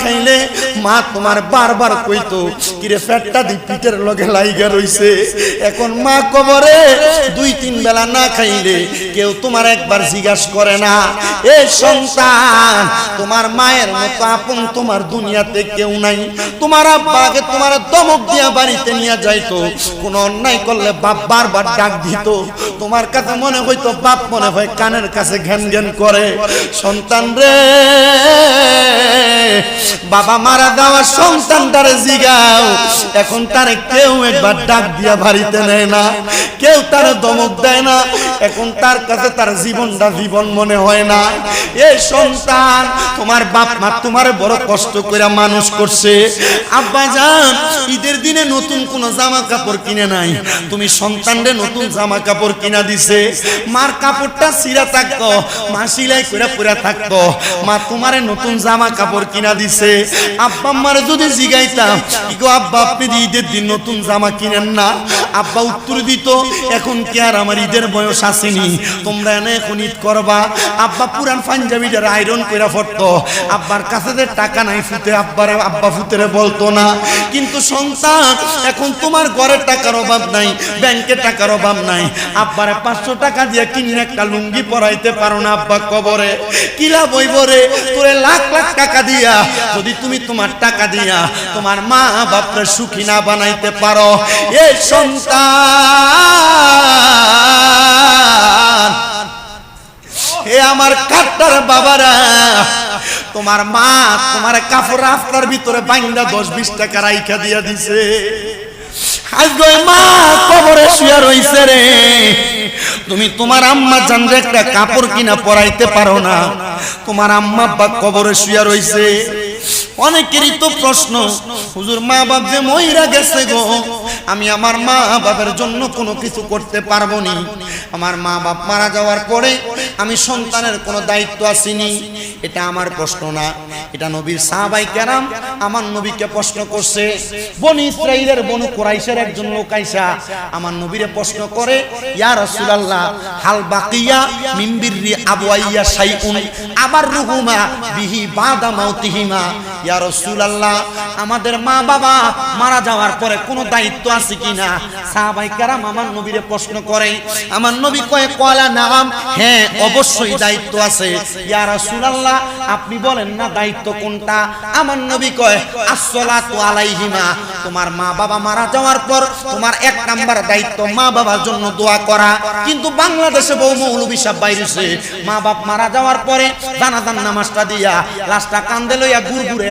খাইলে মা তোমার বারবার কইতো কিরে পেটটা দি পিঠের লগে লাইগা রইছে। এখন মা কবরে 2-3 বেলা না খাইলে কেউ তোমার একবার জিজ্ঞাসা করে না। এ সন্তান, তোমার মায়ের মতো আপন তোমার দুনিয়াতে কেউ নাই। তোমার আব্বাকে তোমার দমক দিয়া বাড়িতে নিয়ে যাইতো, কোন অন্যায় করলে বাপ বারবার ডাক দিত। তোমার কাছে মনে হইতো বাপ মনে হয় কানের কাছে ঘ্যান ঘ্যান করে। সন্তান রে, বাবা মারা যাওয়া সন্তানটারে জিগাও, এখন তারে কেউ একবার ডাক দিয়া বাড়িতে নেয় না, কেউ তারে দমক দেয় না। এখন তার কাছে তার জীবনটা জীবন মনে হয় না। এই সন্তান, তোমার বাপ মা তোমারে বড় কষ্ট করে মানুষ করছে। আব্বা জান ঈদের দিনে নতুন কোন জামা কাপড় কিনে নাই, তুমি সন্তানরে নতুন জামা কাপড় কিনা দিছে। মার কাপড়টা ছিঁড়া থাকতো, মা সিলাই করে পরে থাকতো, মা তোমারে নতুন জামা কাপড় কিনা দিছে। আব্বা আম্মারে যদি জিগাইতাম ইগো আব্বা আপনি ঈদের দিন নতুন জামা কিনেন না, আব্বা উত্তর দিত এখন কি আর আমার ঈদের বয়স আসেনি, তোমরা এনে এখন ঈদ করবা। আব্বা পুরান পাঞ্জাবিটার আয়রন করে পড়তো, আব্বার কাছে যে টাকা নাই ফুতে আব্বারে আব্বা ফুতেরে বলতো না। কিন্তু সন্তান, এখন তোমার ঘরে টাকার অভাব নাই, ব্যাংকে টাকার অভাব নাই, আব্বারে 500 টাকা দিয়ে কিনে একটা লুঙ্গি পরাইতে পারো না। আব্বা কবরে কিলা বইবরে তোরে লাখ লাখ টাকা দিয়া যদি তুমি তোমার টাকা দিয়া তোমার মা বাপরে সুখী না বানাইতে পারো। এই সন্তান, এ আমার কাটার বাবারা, তোমার মা তোমার কাপড় রাস্তার ভিতরে বাইন্দা 10-20 টাকা রাইখা দিয়া দিছে। আজকে মা কবরে শুয়ে রইছে রে, তুমি তোমার আম্মা জানরে একটা কাপড় কিনা পরাইতে পারো না, তোমার আম্মা আব্বা কবরে শুয়ে রইছে। অনেকেরই তো প্রশ্ন, হুজুর মা বাপ যে মইরা গেছে গো, আমি আমার মা বাবার জন্য কোনো কিছু করতে পারবো নি, আমার মা বাপ মারা যাওয়ার পরে আমি সন্তানের কোনো দায়িত্ব আসেনি। এটা আমার প্রশ্ন না, এটা নবীর সাহাবায়ে কেরাম আমার নবীকে প্রশ্ন করছে। বনি ইসরাইলের বনু কুরাইশের একজন লোক আইসা আমার নবীরে প্রশ্ন করে, ইয়া রাসূলুল্লাহ হাল বাকিয়া মিন বিররি আবওয়াইয়া শাইউন আবার রুহুমা বিহি বাদা মাউতিহিমা। ইয়া রাসূলুল্লাহ, আমাদের মা বাবা মারা যাওয়ার পরে কোনো দায়িত্ব আছে কিনা? সাহাবায়ে কেরাম আমার নবীরে প্রশ্ন করে। আমার নবী কয় কলা নাম, হ্যাঁ অবশ্যই দায়িত্ব আছে। ইয়া রাসূলুল্লাহ, আপনি বলেন না দায়িত্ব কোনটা? আমার নবী কয় আসসালাতু আলাইহিমা, তোমার মা বাবা মারা যাওয়ার পর তোমার 1 নাম্বার দায়িত্ব মা বাবার জন্য দোয়া করা। কিন্তু বাংলাদেশে বহু মৌলবী সাহেব বাইরেছে, মা বাপ মারা যাওয়ার পরে জানাজার নামাজটা দিয়া লাশটা কান্দে লইয়া ঘুরঘুরে